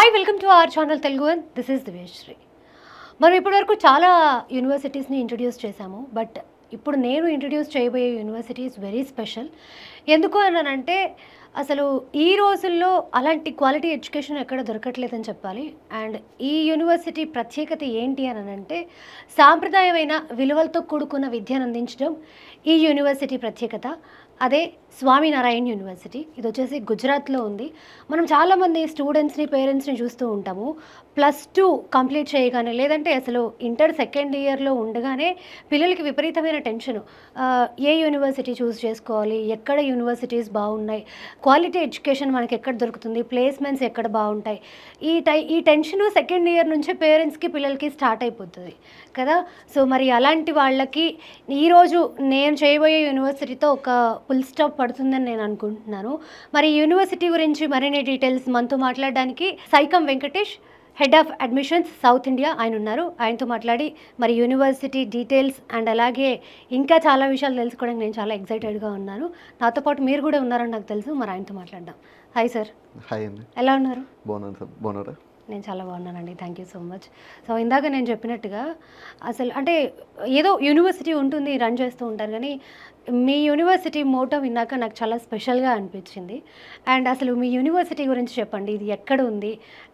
Hi welcome to our channel Telugu one. This is Divyasri. మనం ఇప్పటివరకు చాలా యూనివర్సిటీస్ని ఇంట్రడ్యూస్ చేశాము. బట్ ఇప్పుడు నేను ఇంట్రడ్యూస్ చేయబోయే యూనివర్సిటీ ఈజ్ వెరీ స్పెషల్. ఎందుకు అనంటే అసలు ఈ రోజుల్లో అలాంటి క్వాలిటీ ఎడ్యుకేషన్ ఎక్కడ దొరకట్లేదని చెప్పాలి. అండ్ ఈ యూనివర్సిటీ ప్రత్యేకత ఏంటి అనంటే సాంప్రదాయమైన విలువలతో కూడుకున్న విద్యను అందించడం ఈ యూనివర్సిటీ ప్రత్యేకత. అదే స్వామినారాయణ్ యూనివర్సిటీ. ఇది వచ్చేసి గుజరాత్లో ఉంది. మనం చాలామంది స్టూడెంట్స్ని పేరెంట్స్ని చూస్తూ ఉంటాము. +2 కంప్లీట్ చేయగానే, లేదంటే అసలు ఇంటర్ సెకండ్ ఇయర్లో ఉండగానే పిల్లలకి విపరీతమైన టెన్షను. ఏ యూనివర్సిటీ చూస్ చేసుకోవాలి, ఎక్కడ యూనివర్సిటీస్ బాగున్నాయి, క్వాలిటీ ఎడ్యుకేషన్ మనకి ఎక్కడ దొరుకుతుంది, ప్లేస్మెంట్స్ ఎక్కడ బాగుంటాయి, ఈ టెన్షను సెకండ్ ఇయర్ నుంచే పేరెంట్స్కి పిల్లలకి స్టార్ట్ అయిపోతుంది కదా. సో మరి అలాంటి వాళ్ళకి ఈరోజు నేను చేయబోయే యూనివర్సిటీతో ఒక ఫుల్ స్టాప్ పడుతుందని నేను అనుకుంటున్నాను. మరి యూనివర్సిటీ గురించి మరిన్ని డీటెయిల్స్ మనతో మాట్లాడడానికి Saikam Venkatesh, head of admissions south India, ఆయన ఉన్నారు. ఆయనతో మాట్లాడి మరి యూనివర్సిటీ డీటెయిల్స్ అండ్ అలాగే ఇంకా చాలా విషయాలు తెలుసుకోవడానికి నేను చాలా ఎక్సైటెడ్గా ఉన్నాను. నాతో పాటు మీరు కూడా ఉన్నారని నాకు తెలుసు. మరి ఆయనతో మాట్లాడదాం. Hi sir. హాయ్ అండి. ఎలా ఉన్నారు? బాగున్నాను సార్. బాగున్నారా? నేను చాలా బాగున్నానండి. Thank you so much. So ఇందాక నేను చెప్పినట్టుగా అసలు అంటే ఏదో యూనివర్సిటీ ఉంటుంది, రన్ చేస్తూ ఉంటారు, కానీ మీ యూనివర్సిటీ మోటో విన్నాక నాకు చాలా స్పెషల్గా అనిపించింది. అండ్ అసలు మీ యూనివర్సిటీ గురించి చెప్పండి. ఇది ఎక్కడ ఉంది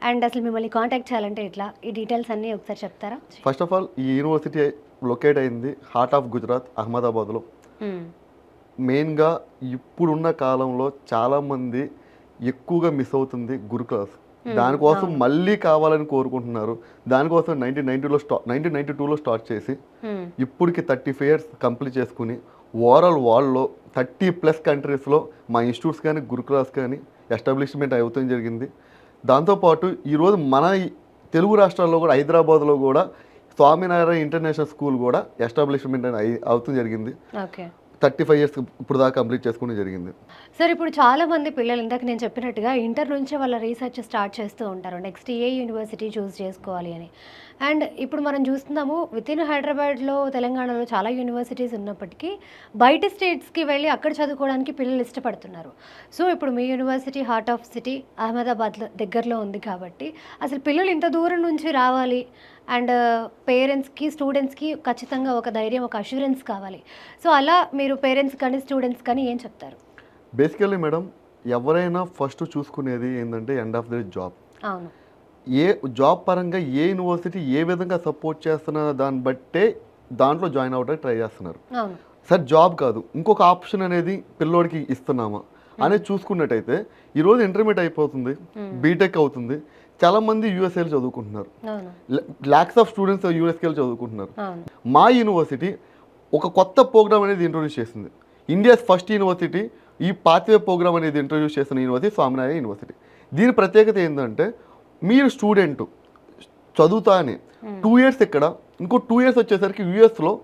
అండ్ అసలు మిమ్మల్ని కాంటాక్ట్ చేయాలంటే ఎట్లా, ఈ డీటెయిల్స్ అన్నీ ఒకసారి చెప్తారా? ఫస్ట్ ఆఫ్ ఆల్ ఈ యూనివర్సిటీ లొకేట్ అయింది హార్ట్ ఆఫ్ గుజరాత్, అహ్మదాబాద్లో. మెయిన్గా ఇప్పుడున్న కాలంలో చాలామంది ఎక్కువగా మిస్ అవుతుంది గురుకులాస్. దానికోసం మళ్ళీ కావాలని కోరుకుంటున్నారు. దానికోసం 1992లో స్టార్ట్ చేసి ఇప్పటికి 35 years కంప్లీట్ చేసుకుని ఓవరాల్ వరల్డ్లో 30+ కంట్రీస్లో మా ఇన్స్టిట్యూట్స్ కానీ గురుకులాస్ కానీ ఎస్టాబ్లిష్మెంట్ అవుతుంది జరిగింది. దాంతోపాటు ఈరోజు మన తెలుగు రాష్ట్రాల్లో కూడా హైదరాబాద్లో కూడా స్వామినారాయణ ఇంటర్నేషనల్ స్కూల్ కూడా ఎస్టాబ్లిష్మెంట్ అవుతుంది జరిగింది. 35 years ఇప్పుడు దాకా కంప్లీట్ చేసుకుని జరిగింది. సార్ ఇప్పుడు చాలామంది పిల్లలు ఇందాక నేను చెప్పినట్టుగా ఇంటర్ నుంచే వాళ్ళ రీసెర్చ్ స్టార్ట్ చేస్తూ ఉంటారు, నెక్స్ట్ ఏ యూనివర్సిటీ చూస్ చేసుకోవాలి అని. అండ్ ఇప్పుడు మనం చూస్తున్నాము వితిన్ హైదరాబాద్లో, తెలంగాణలో చాలా యూనివర్సిటీస్ ఉన్నప్పటికీ బయట స్టేట్స్కి వెళ్ళి అక్కడ చదువుకోవడానికి పిల్లలు ఇష్టపడుతున్నారు. సో ఇప్పుడు మీ యూనివర్సిటీ హార్ట్ ఆఫ్ సిటీ అహ్మదాబాద్లో దగ్గరలో ఉంది కాబట్టి అసలు పిల్లలు ఇంత దూరం నుంచి రావాలి అండ్ పేరెంట్స్కి స్టూడెంట్స్కి ఖచ్చితంగా ఒక ధైర్యం, ఒక అష్యూరెన్స్ కావాలి. సో అలా మీరు పేరెంట్స్ కానీ స్టూడెంట్స్ కానీ ఏం చెప్తారు? బేసికల్లీ మేడం, ఎవరైనా ఫస్ట్ చూసుకునేది ఏంటంటే ఎండ్ ఆఫ్ ది జాబ్. అవును. ఏ జాబ్ పరంగా ఏ యూనివర్సిటీ ఏ విధంగా సపోర్ట్ చేస్తున్న దాన్ని బట్టే దాంట్లో జాయిన్ అవ్వడానికి ట్రై చేస్తున్నారు. అవును సార్, జాబ్ కాదు ఇంకొక ఆప్షన్ అనేది పిల్లోడికి ఇస్తున్నామా అనేది చూసుకున్నట్టయితే ఈరోజు ఇంటర్మీడియట్ అయిపోతుంది, బీటెక్ అవుతుంది, చాలామంది యూఎస్ఏలో చదువుకుంటున్నారు. లాక్స్ ఆఫ్ స్టూడెంట్స్ యూఎస్కేలో చదువుకుంటున్నారు. మా యూనివర్సిటీ ఒక కొత్త ప్రోగ్రామ్ అనేది ఇంట్రొడ్యూస్ చేసింది. ఇండియాస్ ఫస్ట్ యూనివర్సిటీ ఈ పాత్వే ప్రోగ్రామ్ అనేది ఇంట్రొడ్యూస్ చేసిన యూనివర్సిటీ స్వామినారాయణ యూనివర్సిటీ. దీని ప్రత్యేకత ఏంటంటే మీరు స్టూడెంట్ చదువుతా అని 2 years ఇక్కడ, ఇంకో 2 years వచ్చేసరికి యూఎస్లో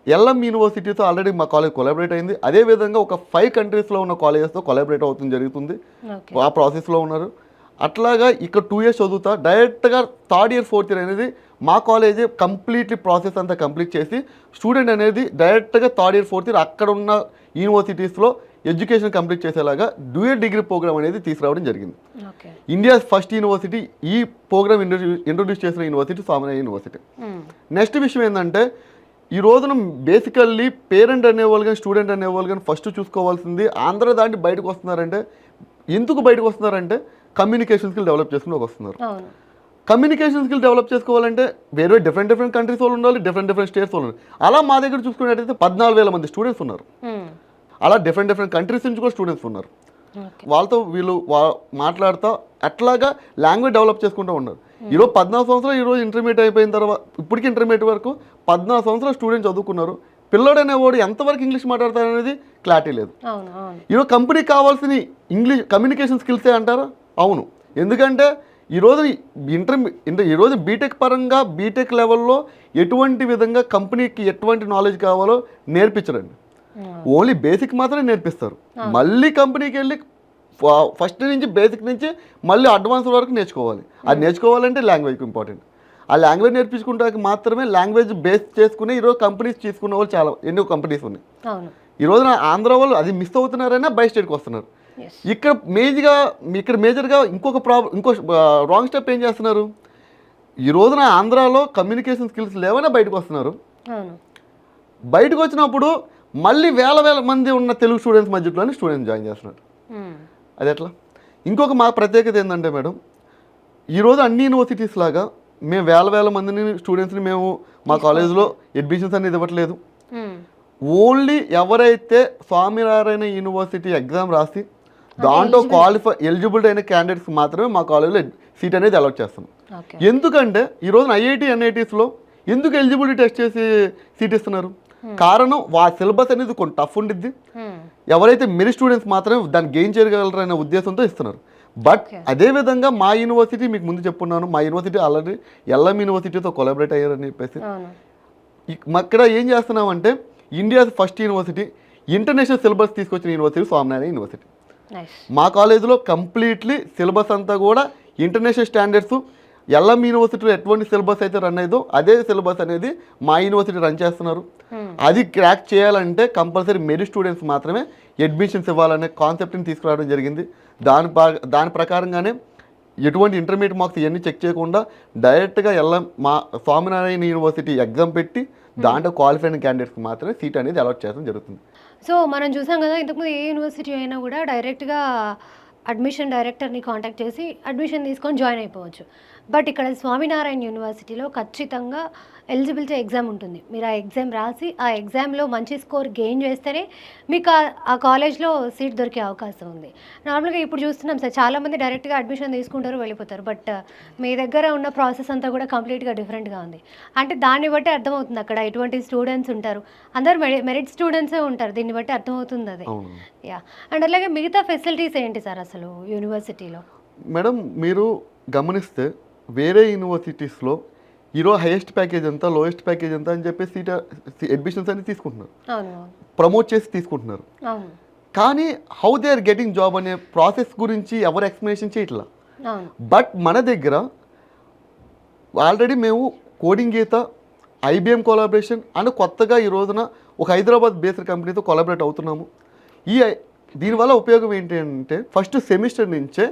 ఎల్ఎం యూనివర్సిటీతో ఆల్రెడీ మా కాలేజ్ కొలాబరేట్ అయింది. అదేవిధంగా ఒక 5 countries లో ఉన్న కాలేజెస్తో కొలాబరేట్ అవుతుంది జరుగుతుంది. ఆ ప్రాసెస్లో ఉన్నారు. అట్లాగా ఇక్కడ 2 years చదువుతా డైరెక్ట్గా 3rd year 4th year అనేది మా కాలేజే కంప్లీట్లీ ప్రాసెస్ అంతా కంప్లీట్ చేసి స్టూడెంట్ అనేది డైరెక్ట్గా 3rd year 4th year అక్కడ ఉన్న యూనివర్సిటీస్లో ఎడ్యుకేషన్ కంప్లీట్ చేసేలాగా డ్యూయల్ డిగ్రీ ప్రోగ్రామ్ అనేది తీసుకురావడం జరిగింది. ఇండియాస్ ఫస్ట్ యూనివర్సిటీ ఈ ప్రోగ్రామ్ ఇంట్రొడ్యూస్ చేసిన యూనివర్సిటీ స్వామినారాయణ యూనివర్సిటీ. నెక్స్ట్ విషయం ఏంటంటే ఈ రోజున బేసికల్లీ పేరెంట్ అనేవాళ్ళు కానీ స్టూడెంట్ అనేవాళ్ళు కానీ ఫస్ట్ చూసుకోవాల్సింది ఆంధ్ర దాంట్లో బయటకు వస్తున్నారంటే, ఎందుకు బయటకు వస్తున్నారంటే కమ్యూనికేషన్ స్కిల్ డెవలప్ చేసుకుని వస్తున్నారు. కమ్యూనికేషన్ స్కిల్ డెవలప్ చేసుకోవాలంటే వేరే డిఫరెంట్ కంట్రీస్ వాళ్ళు ఉండాలి, డిఫరెంట్ స్టేట్స్ వాళ్ళు ఉండాలి. అలా మా దగ్గర చూసుకున్నట్టయితే 14,000 మంది స్టూడెంట్స్ ఉన్నారు. అలా డిఫరెంట్ కంట్రీస్ నుంచి కూడా స్టూడెంట్స్ ఉన్నారు. వాళ్ళతో వీళ్ళు మాట్లాడుతూ అట్లాగా లాంగ్వేజ్ డెవలప్ చేసుకుంటూ ఉన్నారు. ఈరోజు 14 సంవత్సరాలు ఈరోజు ఇంటర్మీడియట్ అయిపోయిన తర్వాత ఇప్పటికీ ఇంటర్మీడియట్ వరకు 14 సంవత్సరాలు స్టూడెంట్స్ చదువుకున్నారు. పిల్లడు అనేవాడు ఎంతవరకు ఇంగ్లీష్ మాట్లాడతారు అనేది క్లారిటీ లేదు. ఈరోజు కంపెనీకి కావాల్సిన ఇంగ్లీష్ కమ్యూనికేషన్ స్కిల్సే అంటారా? అవును. ఎందుకంటే ఈరోజు ఈరోజు బీటెక్ పరంగా బీటెక్ లెవెల్లో ఎటువంటి విధంగా కంపెనీకి ఎటువంటి నాలెడ్జ్ కావాలో నేర్పించరండి. ఓన్లీ బేసిక్ మాత్రమే నేర్పిస్తారు. మళ్ళీ కంపెనీకి వెళ్ళి ఫస్ట్ నుంచి బేసిక్ నుంచి మళ్ళీ అడ్వాన్స్ వరకు నేర్చుకోవాలి. అది నేర్చుకోవాలంటే లాంగ్వేజ్ ఇంపార్టెంట్. ఆ లాంగ్వేజ్ నేర్పించుకుంటానికి మాత్రమే లాంగ్వేజ్ బేస్ చేసుకుని ఈరోజు కంపెనీస్ తీసుకున్న వాళ్ళు చాలా ఎన్నో కంపెనీస్ ఉన్నాయి. ఈ రోజున ఆంధ్ర వాళ్ళు అది మిస్ అవుతున్నారైనా బై స్టేట్కి వస్తున్నారు. ఎస్. ఇక్కడ మేజర్గా ఇంకో రాంగ్ స్టెప్ ఏం చేస్తున్నారు? ఈ రోజున ఆంధ్రాలో కమ్యూనికేషన్ స్కిల్స్ లేవనే బయటకు వస్తున్నారు. అవును. బయటకు వచ్చినప్పుడు మళ్ళీ వేల మంది ఉన్న తెలుగు స్టూడెంట్స్ మధ్యలోనే స్టూడెంట్స్ జాయిన్ చేస్తున్నారు. అది ఎట్లా? ఇంకొక మా ప్రత్యేకత ఏంటంటే మేడం, ఈరోజు అన్ని యూనివర్సిటీస్ లాగా మేము వేల మందిని స్టూడెంట్స్ని మేము మా కాలేజ్లో అడ్మిషన్స్ అనేది ఇవ్వట్లేదు. ఓన్లీ ఎవరైతే స్వామినారాయణ యూనివర్సిటీ ఎగ్జామ్ రాసి దాంట్లో ఎలిజిబిలిటీ అయిన క్యాండిడేట్స్ మాత్రమే మా కాలేజ్లో సీట్ అనేది అలాట్ చేస్తాం. ఎందుకంటే ఈరోజు ఐఐటి ఎన్ఐటీస్లో ఎందుకు ఎలిజిబిలిటీ టెస్ట్ చేసి సీట్ ఇస్తున్నారు? కారణం సిలబస్ అనేది కొంచెం టఫ్ ఉండిద్ది. ఎవరైతే మెరిట్ స్టూడెంట్స్ మాత్రమే దాన్ని గెయిన్ చేయగలరు అనే ఉద్దేశంతో ఇస్తున్నారు. బట్ అదేవిధంగా మా యూనివర్సిటీ మీకు ముందు చెప్పున్నాను, మా యూనివర్సిటీ ఆల్రెడీ ఎల్ఎం యూనివర్సిటీతో కొలాబరేట్ అయ్యారని చెప్పేసి ఇక్కడ ఏం చేస్తున్నామంటే India's first university international syllabus తీసుకొచ్చిన యూనివర్సిటీ స్వామినారాయణ యూనివర్సిటీ. మా కాలేజీలో కంప్లీట్లీ సిలబస్ అంతా కూడా ఇంటర్నేషనల్ స్టాండర్డ్స్, ఎల్ఎం యూనివర్సిటీలో ఎటువంటి సిలబస్ అయితే రన్ అయ్యేదో అదే సిలబస్ అనేది మా యూనివర్సిటీ రన్ చేస్తున్నారు. అది క్రాక్ చేయాలంటే కంపల్సరీ మెరిట్ స్టూడెంట్స్ మాత్రమే అడ్మిషన్స్ ఇవ్వాలనే కాన్సెప్ట్ని తీసుకురావడం జరిగింది. దాని ప్రకారంగానే ఎటువంటి ఇంటర్మీడియట్ మార్క్స్ ఇవన్నీ చెక్ చేయకుండా డైరెక్ట్గా మా స్వామినారాయణ యూనివర్సిటీ ఎగ్జామ్ పెట్టి దాంట్లో క్వాలిఫైడ్ క్యాండిడేట్స్కి మాత్రమే సీట్ అనేది అలాట్ చేయడం జరుగుతుంది. సో మనం చూసాం కదా, ఇంతకుముందు ఏ యూనివర్సిటీ అయినా కూడా డైరెక్ట్గా అడ్మిషన్ డైరెక్టర్ని కాంటాక్ట్ చేసి అడ్మిషన్ తీసుకొని జాయిన్ అయిపోవచ్చు. బట్ ఇక్కడ స్వామినారాయణ యూనివర్సిటీలో ఖచ్చితంగా ఎలిజిబిలిటీ ఎగ్జామ్ ఉంటుంది. మీరు ఆ ఎగ్జామ్ రాసి ఆ ఎగ్జామ్లో మంచి స్కోర్ గెయిన్ చేస్తేనే మీకు ఆ కాలేజ్లో సీట్ దొరికే అవకాశం ఉంది. నార్మల్గా ఇప్పుడు చూస్తున్నాం సార్, చాలామంది డైరెక్ట్గా అడ్మిషన్ తీసుకుంటారు, వెళ్ళిపోతారు. బట్ మీ దగ్గర ఉన్న ప్రాసెస్ అంతా కూడా కంప్లీట్గా డిఫరెంట్గా ఉంది. అంటే దాన్ని బట్టి అర్థమవుతుంది అక్కడ ఎటువంటి స్టూడెంట్స్ ఉంటారు. అందరు మెరిట్ స్టూడెంట్సే ఉంటారు, దీన్ని బట్టి అర్థమవుతుంది అది. యా. అండ్ అలాగే మిగతా ఫెసిలిటీస్ ఏంటి సార్ అసలు యూనివర్సిటీలో? మేడం మీరు గమనిస్తే వేరే యూనివర్సిటీస్లో ఈరోజు హైయెస్ట్ ప్యాకేజ్ ఎంత, లోయెస్ట్ ప్యాకేజ్ ఎంత అని చెప్పి అడ్మిషన్స్ అన్ని తీసుకుంటున్నారు, ప్రమోట్ చేసి తీసుకుంటున్నారు. కానీ how they are getting job అనే ప్రాసెస్ గురించి ఎవరు ఎక్స్ప్లెనేషన్ చేయట్లా. బట్ మన దగ్గర ఆల్రెడీ మేము coding Geetha, IBM collaboration and కొత్తగా ఈ రోజున ఒక హైదరాబాద్ బేస్డ్ కంపెనీతో కొలాబరేట్ అవుతున్నాము. దీనివల్ల ఉపయోగం ఏంటి అంటే ఫస్ట్ సెమిస్టర్ నుంచే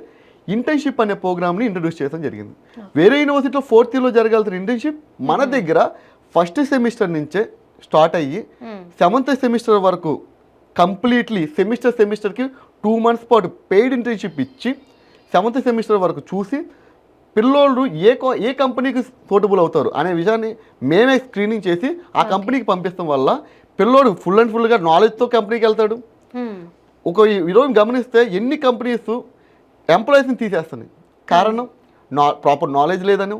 ఇంటర్న్షిప్ అనే ప్రోగ్రామ్ని ఇంట్రడ్యూస్ చేయడం జరిగింది. వేరే యూనివర్సిటీలో 4th ఇయర్లో జరగాల్సిన ఇంటర్న్షిప్ మన దగ్గర ఫస్ట్ సెమిస్టర్ నుంచే స్టార్ట్ అయ్యి 7th సెమిస్టర్ వరకు కంప్లీట్లీ సెమిస్టర్కి 2 months పాటు పెయిడ్ ఇంటర్న్షిప్ ఇచ్చి 7th సెమిస్టర్ వరకు చూసి పిల్లోళ్ళు ఏ కంపెనీకి సూటబుల్ అవుతారు అనే విషయాన్ని మేమే స్క్రీనింగ్ చేసి ఆ కంపెనీకి పంపిస్తాం వల్ల పిల్లోడు ఫుల్ అండ్ ఫుల్గా నాలెడ్జ్తో కంపెనీకి వెళ్తాడు. ఈరోజు గమనిస్తే ఎన్ని కంపెనీస్ ఎంప్లాయీస్ని తీసేస్తున్నాయి. కారణం ప్రాపర్ నాలెడ్జ్ లేదనో,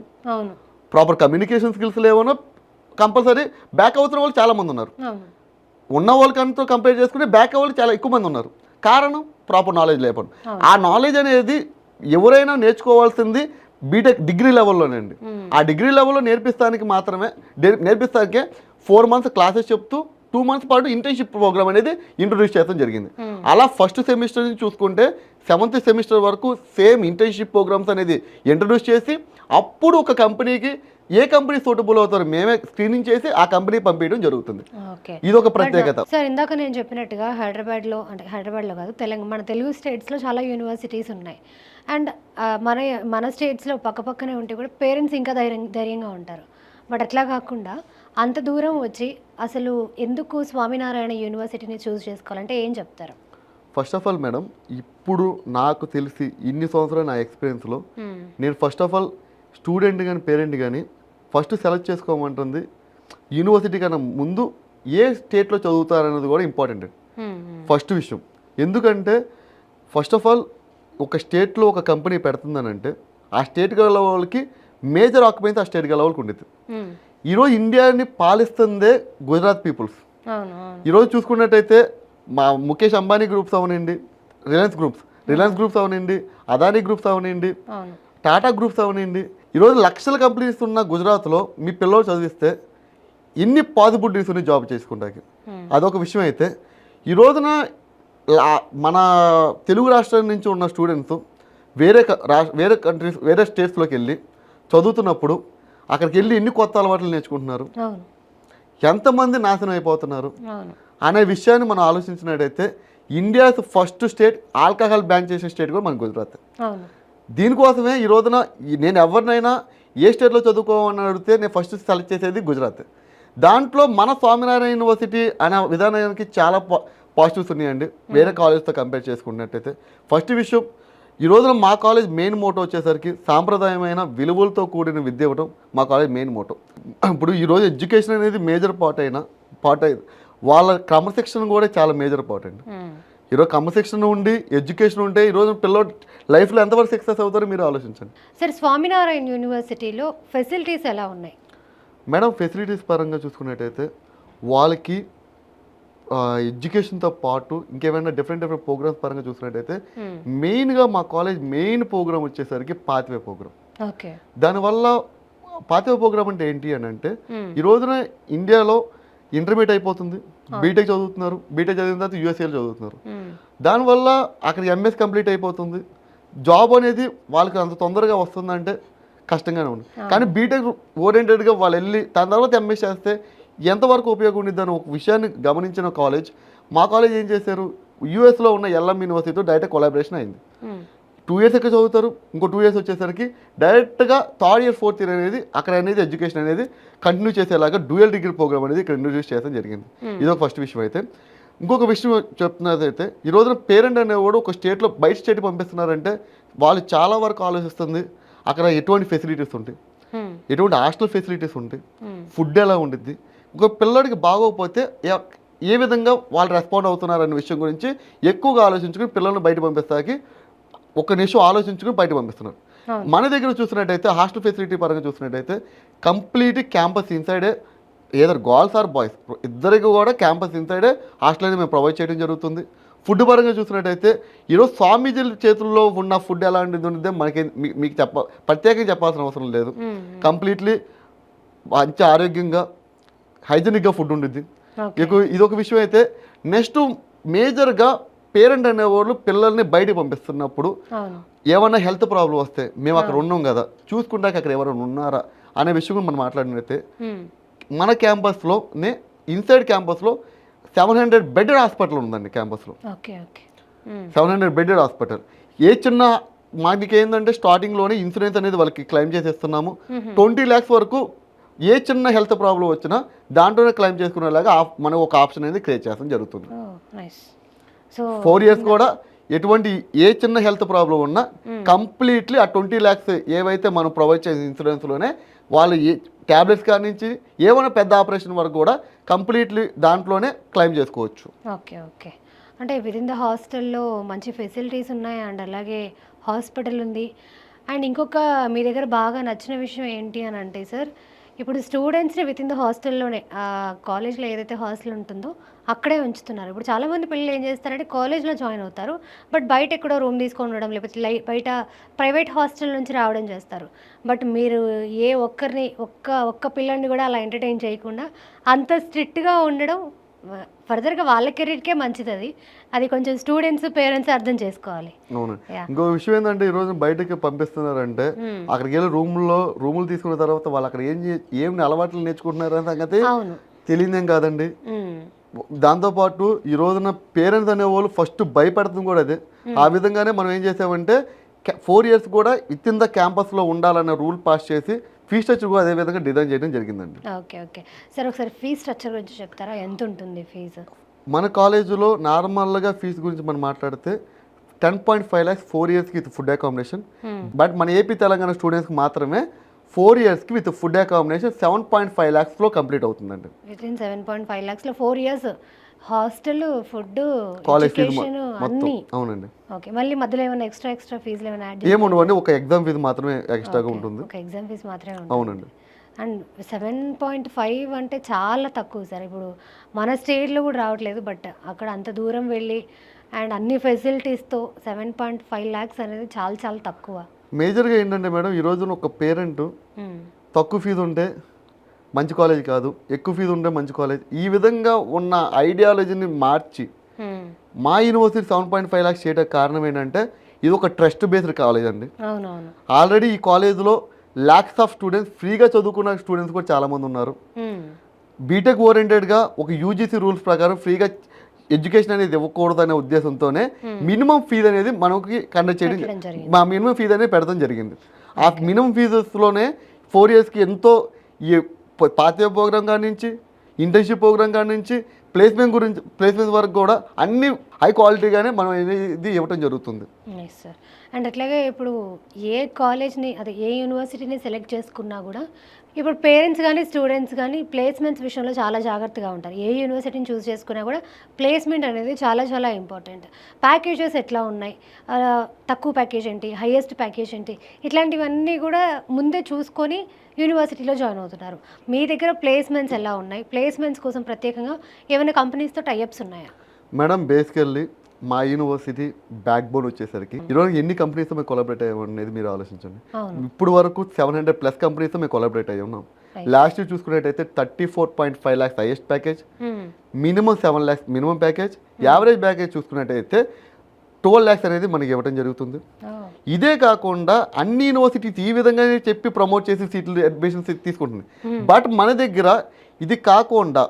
ప్రాపర్ కమ్యూనికేషన్ స్కిల్స్ లేవనో, కంపల్సరీ బ్యాక్ అవుతున్న వాళ్ళు చాలామంది ఉన్నారు. ఉన్న వాళ్ళకంతా కంపేర్ చేసుకుంటే బ్యాక్ వాళ్ళు చాలా ఎక్కువ మంది ఉన్నారు. కారణం ప్రాపర్ నాలెడ్జ్ లేకపోవడం. ఆ నాలెడ్జ్ అనేది ఎవరైనా నేర్చుకోవాల్సింది బీటెక్ డిగ్రీ లెవెల్లోనండి. ఆ డిగ్రీ లెవెల్లో నేర్పిస్తానికి 4 months క్లాసెస్ చెప్తూ 2 months పాటు ఇంటర్న్షిప్ ప్రోగ్రామ్ అనేది ఇంట్రొడ్యూస్ చేయడం జరిగింది. అలా ఫస్ట్ సెమిస్టర్ నుంచి చూసుకుంటే 7th సెమిస్టర్ వరకు సేమ్ ఇంటర్న్షిప్ ప్రోగ్రామ్స్ అనేది ఇంట్రొడ్యూస్ చేసి అప్పుడు ఒక కంపెనీకి ఏ కంపెనీ సూటబుల్ అవుతారో మేమే స్క్రీనింగ్ చేసి ఆ కంపెనీ పంపించడం జరుగుతుంది. ఇది ఒక ప్రత్యేకత. సార్ ఇందాక నేను చెప్పినట్టుగా హైదరాబాద్లో కాదు, మన తెలుగు స్టేట్స్లో చాలా యూనివర్సిటీస్ ఉన్నాయి. అండ్ మన స్టేట్స్లో పక్కనే ఉంటే కూడా పేరెంట్స్ ఇంకా ధైర్యంగా ఉంటారు. బట్ అట్లా కాకుండా అంత దూరం వచ్చి అసలు ఎందుకు స్వామినారాయణ యూనివర్సిటీని చూస్ చేసుకోవాలంటే ఏం చెప్తారు? ఫస్ట్ ఆఫ్ ఆల్ మేడం, ఇప్పుడు నాకు తెలిసి ఇన్ని సంవత్సరాలు నా ఎక్స్పీరియన్స్లో నేను ఫస్ట్ ఆఫ్ ఆల్ స్టూడెంట్ కానీ పేరెంట్ కానీ ఫస్ట్ సెలెక్ట్ చేసుకోమంటుంది యూనివర్సిటీ కన్నా ముందు ఏ స్టేట్లో చదువుతారనేది కూడా ఇంపార్టెంట్ ఫస్ట్ విషయం. ఎందుకంటే ఫస్ట్ ఆఫ్ ఆల్ ఒక స్టేట్లో ఒక కంపెనీ పెడుతుందనంటే ఆ స్టేట్ గల వాళ్ళకి మేజర్ ఆక్యుపెన్సీ ఆ స్టేట్ గల వాళ్ళకి ఉండేది. ఈరోజు ఇండియాని పాలిస్తుందే గుజరాత్ పీపుల్స్. ఈరోజు చూసుకున్నట్టయితే మా ముఖేష్ అంబానీ గ్రూప్స్ అవనండి, రిలయన్స్ గ్రూప్స్ అవనండి, అదానీ గ్రూప్స్ అవనండి, టాటా గ్రూప్స్ అవనండి, ఈరోజు లక్షల కంపెనీస్ ఉన్న గుజరాత్లో మీ పిల్లలు చదివిస్తే ఎన్ని పాసిబిలిటీస్ ఉన్నాయి జాబ్ చేసుకుంటాకి. అదొక విషయం. అయితే ఈ రోజున మన తెలుగు రాష్ట్రాల నుంచి ఉన్న స్టూడెంట్స్ వేరే కంట్రీస్ వేరే స్టేట్స్లోకి వెళ్ళి చదువుతున్నప్పుడు అక్కడికి వెళ్ళి ఎన్ని కొత్త అలవాట్లు నేర్చుకుంటున్నారు, ఎంతమంది నాశనం అయిపోతున్నారు. అనే విషయాన్ని మనం ఆలోచించినట్టయితే India's first state alcohol ban చేసిన స్టేట్ కూడా మన గుజరాత్. అవును. దీనికోసమే ఈ రోజున నేను ఎవరినైనా ఏ స్టేట్లో చదువుకోమని అడిగితే నేను ఫస్ట్ సెలెక్ట్ చేసేది గుజరాత్. దాంట్లో మన స్వామినారాయణ యూనివర్సిటీ అనే విధానానికి చాలా పాజిటివ్స్ ఉన్నాయండి వేరే కాలేజ్తో కంపేర్ చేసుకున్నట్టయితే. ఫస్ట్ విషయం, ఈ రోజున మా కాలేజ్ మెయిన్ మోటో వచ్చేసరికి సాంప్రదాయమైన విలువలతో కూడిన విద్య ఇవ్వడం మా కాలేజ్ మెయిన్ మోటో. ఇప్పుడు ఈరోజు ఎడ్యుకేషన్ అనేది మేజర్ పార్ట్ అయింది, వాళ్ళ క్రమశిక్షణ కూడా చాలా మేజర్ పార్ట్ అండి. ఈరోజు క్రమశిక్షణ ఉండి ఎడ్యుకేషన్ ఉంటే ఈరోజు పిల్లలు లైఫ్లో ఎంతవరకు సక్సెస్ అవుతారో మీరు ఆలోచించండి. సార్, స్వామినారాయణ యూనివర్సిటీలో ఫెసిలిటీస్ ఎలా ఉన్నాయి? మేడం, ఫెసిలిటీస్ పరంగా చూసుకున్నట్టయితే వాళ్ళకి ఎడ్యుకేషన్తో పాటు ఇంకేమైనా డిఫరెంట్ ప్రోగ్రామ్స్ పరంగా చూసుకున్నట్టయితే మెయిన్గా మా కాలేజ్ మెయిన్ ప్రోగ్రామ్ వచ్చేసరికి పాత్వే ప్రోగ్రామ్. ఓకే. దానివల్ల పాత్వే ప్రోగ్రామ్ అంటే ఏంటి అని అంటే ఈ రోజున ఇండియాలో ఇంటర్మీడియట్ అయిపోతుంది, బీటెక్ చదువుతున్నారు, బీటెక్ చదివిన తర్వాత యూఎస్ఏలో చదువుతున్నారు. దానివల్ల అక్కడ ఎంఎస్ కంప్లీట్ అయిపోతుంది. జాబ్ అనేది వాళ్ళకి అంత తొందరగా వస్తుందంటే కష్టంగానే ఉంది. కానీ బీటెక్ ఓరియంటెడ్గా వాళ్ళు వెళ్ళి దాని తర్వాత ఎంఎస్ చేస్తే ఎంతవరకు ఉపయోగం ఉండిద్ది అని ఒక విషయాన్ని గమనించిన కాలేజ్, మా కాలేజ్ ఏం చేశారు, యూఎస్లో ఉన్న ఎల్ఎం యూనివర్సిటీతో డైరెక్ట్ కొలాబరేషన్ అయింది. 2 years ఎక్కడ చదువుతారు, ఇంకో 2 years వచ్చేసరికి డైరెక్ట్గా 3rd year 4th year అనేది అక్కడ అనేది ఎడ్యుకేషన్ అనేది కంటిన్యూ చేసేలాగా డ్యూయల్ డిగ్రీ ప్రోగ్రామ్ అనేది ఇక్కడ ఇంట్రొడ్యూస్ చేయడం జరిగింది. ఇదొక ఫస్ట్ విషయం. అయితే ఇంకొక విషయం చెప్తున్నదైతే ఈ రోజున పేరెంట్ అనేవాడు ఒక స్టేట్లో బయట స్టేట్ పంపిస్తున్నారంటే వాళ్ళు చాలా వరకు ఆలోచిస్తుంది అక్కడ ఎటువంటి ఫెసిలిటీస్ ఉంటాయి, ఎటువంటి హాస్టల్ ఫెసిలిటీస్ ఉంటాయి, ఫుడ్ ఎలా ఉండిద్ది, ఒక పిల్లడికి బాగోకపోతే ఏ విధంగా వాళ్ళు రెస్పాండ్ అవుతున్నారు అనే విషయం గురించి ఎక్కువగా ఆలోచించుకుని పిల్లల్ని బయట పంపిస్తాకి ఒక నిమిషం ఆలోచించుకుని బయట పంపిస్తున్నారు. మన దగ్గర చూసినట్టయితే హాస్టల్ ఫెసిలిటీ పరంగా చూసినట్టయితే కంప్లీట్ క్యాంపస్ ఇన్సైడే ఏదర్ గర్ల్స్ ఆర్ బాయ్స్ ఇద్దరికి కూడా క్యాంపస్ ఇన్సైడే హాస్టల్ అనేది మేము ప్రొవైడ్ చేయడం జరుగుతుంది. ఫుడ్ పరంగా చూసినట్టయితే ఈరోజు స్వామీజీల చేతుల్లో ఉన్న ఫుడ్ ఎలాంటిది ఉంటుందో మీకు ప్రత్యేకంగా చెప్పాల్సిన అవసరం లేదు. కంప్లీట్లీ మంచి ఆరోగ్యంగా హైజెనిక్గా ఫుడ్ ఉండిద్ది. ఇదొక విషయం. అయితే నెక్స్ట్ మేజర్గా పేరెంట్ అనేవాళ్ళు పిల్లల్ని బయటికి పంపిస్తున్నప్పుడు ఏమన్నా హెల్త్ ప్రాబ్లం వస్తే మేము అక్కడ ఉన్నాం కదా, చూసుకుంటాక అక్కడ ఎవరైనా ఉన్నారా అనే విషయం మనం మాట్లాడినైతే మన క్యాంపస్లోనే ఇన్సైడ్ క్యాంపస్లో 700 bedded హాస్పిటల్ ఉందండి క్యాంపస్లో. 700 bedded హాస్పిటల్. ఏ చిన్న మాకు ఏంటంటే స్టార్టింగ్లోనే ఇన్సూరెన్స్ అనేది వాళ్ళకి క్లెయిమ్ చేసేస్తున్నాము. 20 lakhs వరకు ఏ చిన్న హెల్త్ ప్రాబ్లం వచ్చినా దాంట్లోనే క్లెయిమ్ చేసుకునేలాగా మనం ఒక ఆప్షన్ అనేది క్రియేట్ చేస్తాం జరుగుతుంది. 4 years కూడా ఎటువంటి ఏ చిన్న హెల్త్ ప్రాబ్లం ఉన్నా కంప్లీట్లీ ఆ 20 lakhs ఏవైతే మనం ప్రొవైడ్ చేసే ఇన్సూరెన్స్లోనే వాళ్ళు ఏ ట్యాబ్లెట్స్ కాడి నుంచి ఏమైనా పెద్ద ఆపరేషన్ వరకు కూడా కంప్లీట్లీ దాంట్లోనే క్లెయిమ్ చేసుకోవచ్చు. ఓకే. ఓకే. అంటే విదిన్ ద హాస్టల్లో మంచి ఫెసిలిటీస్ ఉన్నాయి అండ్ అలాగే హాస్పిటల్ ఉంది. అండ్ ఇంకొక మీ దగ్గర బాగా నచ్చిన విషయం ఏంటి అని అంటే సార్, ఇప్పుడు స్టూడెంట్స్ని విత్ ఇన్ ద హాస్టల్లోనే కాలేజ్లో ఏదైతే హాస్టల్ ఉంటుందో అక్కడే ఉంచుతున్నారు. ఇప్పుడు చాలామంది పిల్లలు ఏం చేస్తారంటే కాలేజ్లో జాయిన్ అవుతారు, బట్ బయట ఎక్కడో రూమ్ తీసుకొని ఉండడం లేకపోతే బయట ప్రైవేట్ హాస్టల్ నుంచి రావడం చేస్తారు. బట్ మీరు ఏ ఒక్కరిని ఒక్క పిల్లల్ని కూడా అలా ఎంటర్టైన్ చేయకుండా అంత స్ట్రిక్ట్గా ఉండడం ఫర్దర్గా వాళ్ళ కెరీర్కే మంచిది. అది కొంచెం స్టూడెంట్స్ పేరెంట్స్ అర్థం చేసుకోవాలి. అవును. ఇంకో విషయం ఏంటంటే ఈరోజు బయటకి పంపిస్తున్నారంటే అక్కడికి వెళ్ళి రూములు తీసుకున్న తర్వాత వాళ్ళు అక్కడ ఏం అలవాట్లు నేర్చుకుంటున్నారు అనే సంగతి తెలియదేం కాదండి. దాంతోపాటు ఈ రోజున పేరెంట్స్ అనేవాళ్ళు ఫస్ట్ భయపడతాం కూడా అదే. ఆ విధంగానే మనం ఏం చేసామంటే 4 years కూడా విత్ ఇన్ ద క్యాంపస్లో ఉండాలనే రూల్ పాస్ చేసి ఫీ స్ట్రక్చర్ కూడా అదే విధంగా డిజైన్ చేయడం జరిగిందండి. ఓకే. ఓకే సార్, ఒకసారి ఫీ స్ట్రక్చర్ గురించి చెప్తారా? ఎంత ఉంటుంది ఫీజు? మన కాలేజీలో నార్మల్గా ఫీజు గురించి మనం మాట్లాడితే 10.5 lakhs 4 yearsకి విత్ ఫుడ్ అకామిడేషన్. బట్ మన ఏపీ తెలంగాణ స్టూడెంట్స్కి మాత్రమే 4 yearsకి విత్ ఫుడ్ అకామిడేషన్ 7.5 lakhsలో కంప్లీట్ అవుతుందండి. వితిన్ 7.5 lakhsలో 4 years hostel, food, college fee అన్నీ. అవునండి. ఓకే. మళ్ళీ మధ్యలో ఏమైనా ఎక్స్ట్రా ఫీజులు ఏమైనా యాడ్ ఏముండవండి, ఒక ఎగ్జామ్ ఫీజు మాత్రమే ఎక్స్ట్రాగా ఉంటుంది. ఒక ఎగ్జామ్ ఫీజు మాత్రమే ఉంటుంది. అవునండి. అండ్ 7.5 అంటే చాలా తక్కువ సార్. ఇప్పుడు మన స్టేట్లో కూడా రావట్లేదు, బట్ అక్కడ అంత దూరం వెళ్ళి అండ్ అన్ని ఫెసిలిటీస్తో 7.5 lakhs అనేది చాలా చాలా తక్కువ. మేజర్గా ఏంటంటే మేడం, ఈ రోజున ఒక పేరెంట్ తక్కువ ఫీజు ఉంటే మంచి కాలేజ్ కాదు, ఎక్కువ ఫీజు ఉంటే మంచి కాలేజ్, ఈ విధంగా ఉన్న ఐడియాలజీని మార్చి మా యూనివర్సిటీ 7.5 lakhs చేయడానికి కారణం ఏంటంటే ఇది ఒక ట్రస్ట్ బేస్డ్ కాలేజ్ అండి. ఆల్రెడీ ఈ కాలేజ్లో lakhs ఆఫ్ స్టూడెంట్స్ ఫ్రీగా చదువుకున్న స్టూడెంట్స్ కూడా చాలామంది ఉన్నారు. బీటెక్ ఓరియంటెడ్గా ఒక యూజీసీ రూల్స్ ప్రకారం ఫ్రీగా ఎడ్యుకేషన్ అనేది ఇవ్వకూడదు అనే ఉద్దేశంతోనే మినిమం ఫీజు అనేది మనకి కండక్ట్ చేయడం పెట్టడం జరిగింది. మా మినిమం ఫీజు అనేది పెడతాం జరిగింది. ఆ మినిమం ఫీజెస్లోనే 4 ఇయర్స్కి ఎంతో ఈ పాత్య ప్రోగ్రామ్ కాడి నుంచి ఇంటర్న్షిప్ ప్రోగ్రామ్ కాడి నుంచి ప్లేస్మెంట్ వరకు కూడా అన్ని హై క్వాలిటీగానే మనం ఇది ఇవ్వటం జరుగుతుంది. Nice sir. అండ్ అట్లాగే ఇప్పుడు ఏ కాలేజ్ని అదే ఏ యూనివర్సిటీని సెలెక్ట్ చేసుకున్నా కూడా ఇప్పుడు పేరెంట్స్ కానీ స్టూడెంట్స్ కానీ ప్లేస్మెంట్స్ విషయంలో చాలా జాగ్రత్తగా ఉంటారు. ఏ యూనివర్సిటీని చూస్ చేసుకున్నా కూడా ప్లేస్మెంట్ అనేది చాలా చాలా ఇంపార్టెంట్. ప్యాకేజెస్ ఎట్లా ఉన్నాయి, తక్కువ ప్యాకేజ్ ఏంటి, హైయెస్ట్ ప్యాకేజ్ ఏంటి, ఇట్లాంటివన్నీ కూడా ముందే చూసుకొని యూనివర్సిటీలో జాయిన్ అవుతున్నారు. మీ దగ్గర ప్లేస్మెంట్స్ ఎలా ఉన్నాయి, ప్లేస్మెంట్స్ కోసం ప్రత్యేకంగా ఏమైనా కంపెనీస్తో టైఅప్స్ ఉన్నాయా? మేడం బేసికల్లీ మా యూనివర్సిటీ బ్యాక్ బోన్ వచ్చేసరికి ఈరోజు ఎన్ని కంపెనీస్తో మేము కొలాబరేట్ అయ్యాం అనేది మీరు ఆలోచించండి. ఇప్పుడు వరకు 700+ కంపెనీస్తో మేము కొలాబరేట్ అయ్యి ఉన్నాం. లాస్ట్ ఇయర్ చూసుకున్నట్టయితే 34.5 lakhs highest package, minimum 7 lakhs minimum package, average package చూసుకున్నట్టయితే 12 lakhs అనేది మనకి ఇవ్వడం జరుగుతుంది. ఇదే కాకుండా అన్ని యూనివర్సిటీస్ ఈ విధంగానే చెప్పి ప్రమోట్ చేసి సీట్లు అడ్మిషన్స్ తీసుకుంటుంది. బట్ మన దగ్గర ఇది కాకుండా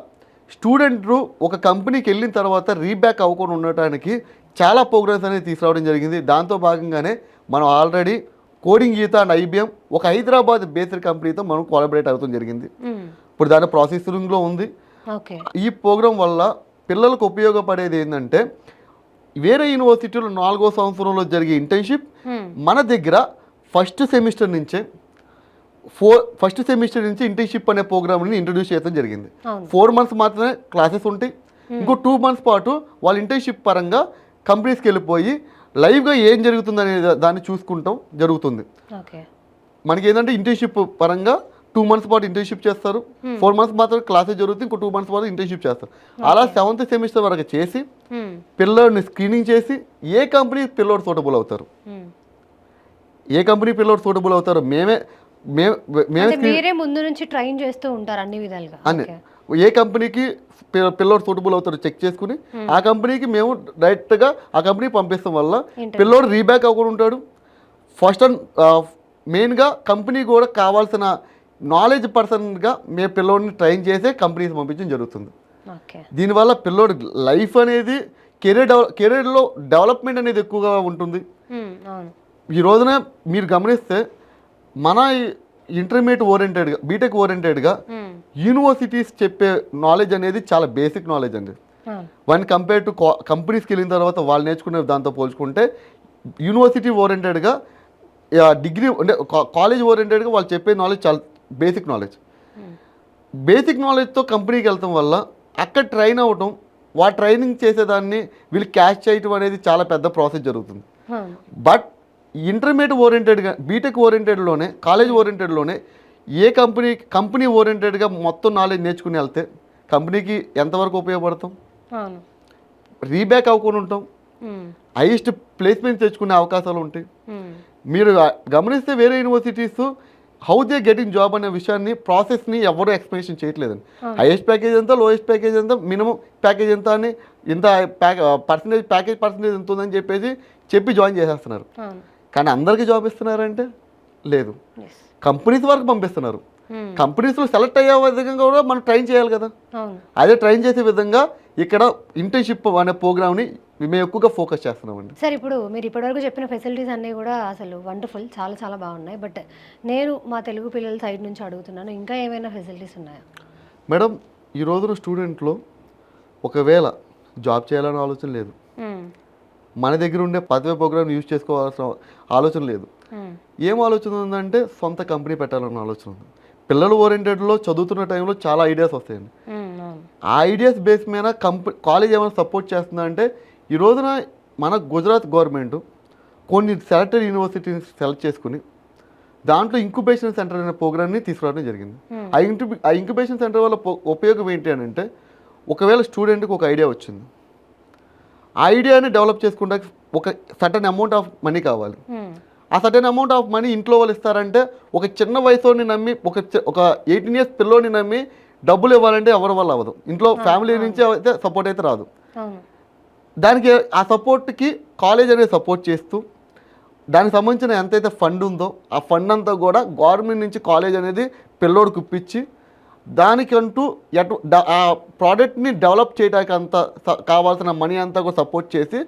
స్టూడెంట్లు ఒక కంపెనీకి వెళ్ళిన తర్వాత రీబ్యాక్ అవ్వకుండా ఉండటానికి చాలా ప్రోగ్రామ్స్ అనేది తీసుకురావడం జరిగింది. దాంతో భాగంగానే మనం already coding Geetha and IBM ఒక హైదరాబాద్ బేస్డ్ కంపెనీతో మనం కొలాబరేట్ అవుతాం జరిగింది. ఇప్పుడు దాని ప్రాసెసింగ్లో ఉంది. ఈ ప్రోగ్రాం వల్ల పిల్లలకు ఉపయోగపడేది ఏంటంటే వేరే యూనివర్సిటీలో 4వ సంవత్సరంలో జరిగే ఇంటర్న్షిప్ మన దగ్గర ఫస్ట్ సెమిస్టర్ నుంచి ఇంటర్న్షిప్ అనే ప్రోగ్రామ్ని ఇంట్రడ్యూస్ చేయడం జరిగింది. 4 months మాత్రమే క్లాసెస్ ఉంటాయి. ఇంకో 2 months పాటు వాళ్ళ ఇంటర్న్షిప్ పరంగా కంపెనీస్కి వెళ్ళిపోయి లైవ్గా ఏం జరుగుతుంది అనే దాన్ని చూసుకుంటాం జరుగుతుంది. మనకి ఏంటంటే ఇంటర్న్షిప్ పరంగా 2 months పాటు ఇంటర్న్షిప్ చేస్తారు, 4 months మాత్రం క్లాసెస్ జరుగుతుంది, ఇంకో 2 months పాటు ఇంటర్న్షిప్ చేస్తారు. అలా 7th సెమిస్టర్ వరకు చేసి పిల్లోడిని స్క్రీనింగ్ చేసి ఏ కంపెనీ పిల్లోడు సూటబుల్ అవుతారు, మీరే ముందు నుంచి ట్రైన్ చేస్తూ ఉంటారు అన్ని విధాలుగా. ఏ కంపెనీకి పిల్లోడు సూటబుల్ అవుతారో చెక్ చేసుకుని ఆ కంపెనీకి మేము డైరెక్ట్గా ఆ కంపెనీ పంపిస్తాం వల్ల పిల్లోడు రీబ్యాక్ అవ్వకుండా ఉంటాడు. ఫస్ట్ అండ్ మెయిన్గా కంపెనీ కూడా కావాల్సిన నాలెడ్జ్ పర్సన్గా మేము పిల్లోడిని ట్రైన్ చేసే కంపెనీస్ పంపించడం జరుగుతుంది. దీనివల్ల పిల్లోడు లైఫ్ అనేది కెరీర్లో డెవలప్మెంట్ అనేది ఎక్కువగా ఉంటుంది. ఈ రోజున మీరు గమనిస్తే మన ఇంటర్మీడియట్ ఓరియంటెడ్గా బీటెక్ ఓరియంటెడ్గా యూనివర్సిటీస్ చెప్పే నాలెడ్జ్ అనేది చాలా బేసిక్ నాలెడ్జ్ అండి. వన్ కంపేర్ టు కంపెనీస్కి వెళ్ళిన తర్వాత వాళ్ళు నేర్చుకునే దాంతో పోల్చుకుంటే యూనివర్సిటీ ఓరియంటెడ్గా డిగ్రీ అంటే కాలేజ్ ఓరియంటెడ్గా వాళ్ళు చెప్పే నాలెడ్జ్ చాలా బేసిక్ నాలెడ్జ్తో కంపెనీకి వెళ్తాం వల్ల అక్కడ ట్రైన్ అవ్వటం, ట్రైనింగ్ చేసేదాన్ని వీళ్ళు క్యాచ్ చేయటం అనేది చాలా పెద్ద ప్రాసెస్ జరుగుతుంది. బట్ ఇంటర్మీడియట్ ఓరియంటెడ్గా బీటెక్ ఓరియంటెడ్లోనే కాలేజ్ ఓరియంటెడ్లోనే ఏ కంపెనీ ఓరియంటెడ్గా మొత్తం నాలెడ్జ్ నేర్చుకుని వెళ్తే కంపెనీకి ఎంతవరకు ఉపయోగపడతాం, రీబ్యాక్ అవ్వకుండా ఉంటాం, హైయెస్ట్ ప్లేస్మెంట్ తెచ్చుకునే అవకాశాలు ఉంటాయి. మీరు గమనిస్తే వేరే universities how they getting job అనే విషయాన్ని ప్రాసెస్ని ఎవరు ఎక్స్ప్లెనేషన్ చేయట్లేదండి. హైయెస్ట్ ప్యాకేజ్ ఎంత, లోయెస్ట్ ప్యాకేజ్ ఎంత, మినిమం ప్యాకేజ్ ఎంత అని ఇంత ప్యాకేజ్ పర్సంటేజ్ ఎంత ఉందని చెప్పి జాయిన్ చేసేస్తున్నారు. కానీ అందరికీ జాబ్ ఇస్తున్నారంటే లేదు, కంపెనీస్ వరకు పంపిస్తున్నారు. కంపెనీస్లో సెలెక్ట్ అయ్యే విధంగా కూడా మనం ట్రైన్ చేయాలి కదా. అదే ట్రైన్ చేసే విధంగా ఇక్కడ ఇంటర్న్షిప్ అనే ప్రోగ్రామ్ని మేము ఎక్కువగా ఫోకస్ చేస్తున్నామండి. సార్ ఇప్పుడు మీరు ఇప్పటివరకు చెప్పిన ఫెసిలిటీస్ అన్నీ కూడా అసలు వండర్ఫుల్, చాలా చాలా బాగున్నాయి. బట్ నేను మా తెలుగు పిల్లల సైడ్ నుంచి అడుగుతున్నాను, ఇంకా ఏమైనా ఫెసిలిటీస్ ఉన్నాయా? మేడం ఈ రోజున స్టూడెంట్లో ఒకవేళ జాబ్ చేయాలనే ఆలోచన లేదు, మన దగ్గర ఉండే పదవి ప్రోగ్రామ్ యూజ్ చేసుకోవాల్సిన ఆలోచన లేదు. ఏం ఆలోచన ఉందంటే సొంత కంపెనీ పెట్టాలన్న ఆలోచన ఉంది. పిల్లలు ఓరియంటెడ్లో చదువుతున్న టైంలో చాలా ఐడియాస్ వస్తాయండి. ఆ ఐడియాస్ బేస్ మీద కాలేజ్ ఏమైనా సపోర్ట్ చేస్తుందంటే ఈ రోజున మన గుజరాత్ గవర్నమెంట్ కొన్ని సెలెక్టెడ్ యూనివర్సిటీస్ సెలెక్ట్ చేసుకుని దాంట్లో ఇంక్యుబేషన్ సెంటర్ అనే ప్రోగ్రామ్ని తీసుకురావడం జరిగింది. ఆ ఇంక్యుబేషన్ సెంటర్ వల్ల ఉపయోగం ఏంటి అని అంటే ఒకవేళ స్టూడెంట్కి ఒక ఐడియా వచ్చింది, ఆ ఐడియాని డెవలప్ చేసుకుంటే ఒక సర్టన్ అమౌంట్ ఆఫ్ మనీ కావాలి. ఆ సర్టన్ అమౌంట్ ఆఫ్ మనీ ఇంట్లో వాళ్ళు ఇస్తారంటే ఒక చిన్న వయసుని నమ్మి ఒక 18 years పిల్లోని నమ్మి డబ్బులు ఇవ్వాలంటే ఎవరి వల్ల అవ్వదు. ఇంట్లో ఫ్యామిలీ నుంచి అయితే సపోర్ట్ అయితే రాదు. దానికి ఆ సపోర్ట్కి కాలేజ్ అనేది సపోర్ట్ చేస్తూ దానికి సంబంధించిన ఎంతైతే ఫండ్ ఉందో ఆ ఫండ్ అంతా కూడా గవర్నమెంట్ నుంచి కాలేజ్ అనేది పిల్లోడికి ఇప్పించి దానికంటూ ఆ ప్రోడక్ట్ని డెవలప్ చేయడానికి అంత కావాల్సిన మనీ అంతా కూడా సపోర్ట్ చేసి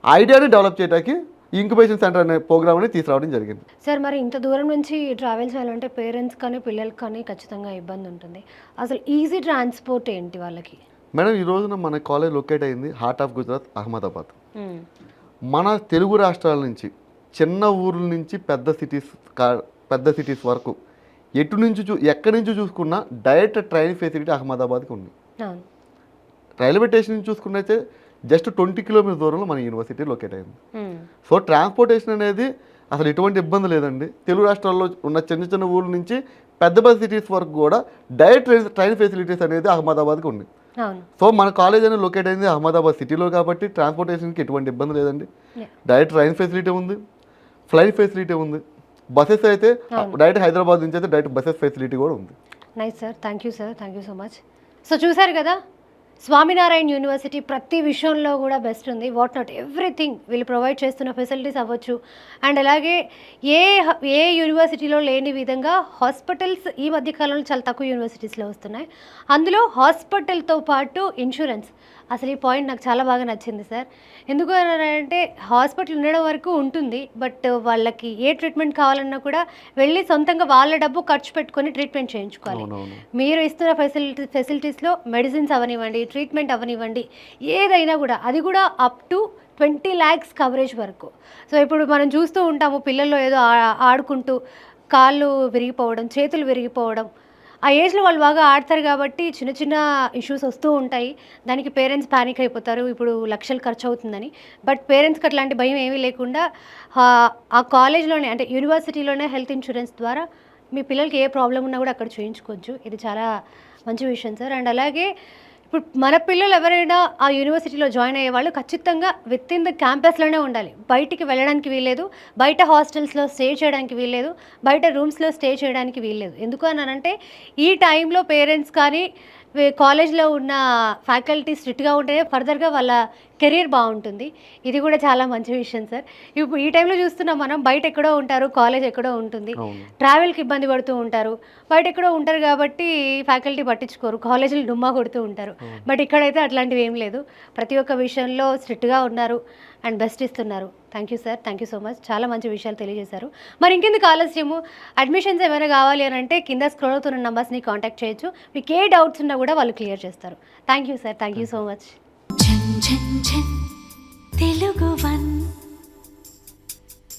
ఐడియాని డెవలప్ చేయడానికి ఇంక్యుబేషన్ సెంటర్ అనే ప్రోగ్రామ్ని తీసుకురావడం జరిగింది. సార్ మరి ఇంత దూరం నుంచి ట్రావెల్ చేయాలంటే పేరెంట్స్ కానీ పిల్లలకి కానీ ఖచ్చితంగా ఇబ్బంది ఉంటుంది. అసలు ఈజీ ట్రాన్స్పోర్ట్ ఏంటి వాళ్ళకి? మేడం, ఈ రోజున మన కాలేజ్ లొకేట్ అయింది హార్ట్ ఆఫ్ గుజరాత్, అహ్మదాబాద్. మన తెలుగు రాష్ట్రాల నుంచి చిన్న ఊర్ల నుంచి పెద్ద సిటీస్ వరకు ఎక్కడి నుంచి చూసుకున్నా డైరెక్ట్ ట్రైన్ ఫెసిలిటీ అహ్మదాబాద్కి ఉంది. రైల్వే స్టేషన్ నుంచి చూసుకున్నైతే జస్ట్ 20 కిలోమీటర్స్ దూరంలో మన యూనివర్సిటీ లొకేట్ అయింది. సో ట్రాన్స్పోర్టేషన్ అనేది అసలు ఎటువంటి ఇబ్బంది లేదండి. తెలుగు రాష్ట్రాల్లో ఉన్న చిన్న చిన్న ఊర్ల నుంచి పెద్ద సిటీస్ వరకు కూడా డైరెక్ట్ ట్రైన్ ఫెసిలిటీస్ అనేది అహ్మదాబాద్కి ఉంది. సో మన కాలేజ్ అనేది లొకేట్ అయింది అహ్మదాబాద్ సిటీలో కాబట్టి ట్రాన్స్పోర్టేషన్కి ఎటువంటి ఇబ్బంది లేదండి. డైరెక్ట్ ట్రైన్ ఫెసిలిటీ ఉంది, ఫ్లైట్ ఫెసిలిటీ ఉంది. బస్సెస్ అయితే డైరెక్ట్ హైదరాబాద్ నుంచి అయితే డైరెక్ట్ బస్సెస్ ఫెసిలిటీ కూడా ఉంది. Nice sir, thank you sir, thank you so much. So చూసారు కదా, స్వామినారాయణ యూనివర్సిటీ ప్రతి విషయంలో కూడా బెస్ట్ ఉంది. వాట్ నాట్ ఎవ్రీథింగ్ వీళ్ళు ప్రొవైడ్ చేస్తున్న ఫెసిలిటీస్ అవ్వచ్చు. అండ్ అలాగే ఏ యూనివర్సిటీలో లేని విధంగా హాస్పిటల్స్ ఈ మధ్యకాలంలో చాలా తక్కువ యూనివర్సిటీస్లో వస్తున్నాయి. అందులో హాస్పిటల్తో పాటు ఇన్సూరెన్స్. అసలు ఈ పాయింట్ నాకు చాలా బాగా నచ్చింది సార్. ఎందుకు అంటే హాస్పిటల్ ఉండడం వరకు ఉంటుంది, బట్ వాళ్ళకి ఏ ట్రీట్మెంట్ కావాలన్నా కూడా వెళ్ళి సొంతంగా వాళ్ళ డబ్బు ఖర్చు పెట్టుకొని ట్రీట్మెంట్ చేయించుకోవాలి. మీరు ఇస్తున్న ఫెసిలిటీస్లో మెడిసిన్స్ అవనివ్వండి, ట్రీట్మెంట్ అవనివ్వండి, ఏదైనా కూడా అది కూడా అప్ టు 20 lakhs కవరేజ్ వరకు. సో ఇప్పుడు మనం చూస్తూ ఉంటాము పిల్లల్లో ఏదో ఆడుకుంటూ కాళ్ళు విరిగిపోవడం, చేతులు విరిగిపోవడం. ఆ ఏజ్లో వాళ్ళు బాగా ఆడతారు కాబట్టి చిన్న చిన్న ఇష్యూస్ వస్తూ ఉంటాయి. దానికి పేరెంట్స్ ప్యానిక్ అయిపోతారు, ఇప్పుడు లక్షలు ఖర్చు అవుతుందని. బట్ పేరెంట్స్కి అట్లాంటి భయం ఏమీ లేకుండా ఆ కాలేజ్లోనే అంటే యూనివర్సిటీలోనే హెల్త్ ఇన్సూరెన్స్ ద్వారా మీ పిల్లలకి ఏ ప్రాబ్లం ఉన్నా కూడా అక్కడ చేయించుకోవచ్చు. ఇది చాలా మంచి విషయం సార్. అండ్ అలాగే ఇప్పుడు మన పిల్లలు ఎవరైనా ఆ యూనివర్సిటీలో జాయిన్ అయ్యే వాళ్ళు ఖచ్చితంగా విత్ ఇన్ ద క్యాంపస్లోనే ఉండాలి. బయటికి వెళ్ళడానికి వీల్లేదు, బయట హాస్టల్స్లో స్టే చేయడానికి వీల్లేదు, బయట రూమ్స్లో స్టే చేయడానికి వీల్లేదు. ఎందుకు అనంటే ఈ టైంలో పేరెంట్స్ కానీ కాలేజ్లో ఉన్న ఫ్యాకల్టీ స్ట్రిక్ట్గా ఉంటేనే ఫర్దర్గా వాళ్ళ కెరీర్ బాగుంటుంది. ఇది కూడా చాలా మంచి విషయం సార్. ఇప్పుడు ఈ టైంలో చూస్తున్నాం మనం, బయట ఎక్కడో ఉంటారు, కాలేజ్ ఎక్కడో ఉంటుంది, ట్రావెల్కి ఇబ్బంది పడుతూ ఉంటారు, బయట ఎక్కడో ఉంటారు కాబట్టి ఫ్యాకల్టీ పట్టించుకోరు, కాలేజీలు డుమ్మా కొడుతూ ఉంటారు. బట్ ఇక్కడైతే అట్లాంటివి ఏం లేదు, ప్రతి ఒక్క విషయంలో స్ట్రిక్ట్గా ఉన్నారు అండ్ బెస్ట్ ఇస్తున్నారు. Thank you sir, thank you so much. చాలా మంచి విషయాలు తెలియజేశారు. మరి ఇంకెందుకు ఆలస్యము, అడ్మిషన్స్ ఏమైనా కావాలి అని అంటే కింద స్క్రోల్ అవుతున్న నెంబర్స్ని కాంటాక్ట్ చేయొచ్చు. మీకు ఏ డౌట్స్ ఉన్నా కూడా వాళ్ళు క్లియర్ చేస్తారు. Thank you sir, thank you so much. Telugu one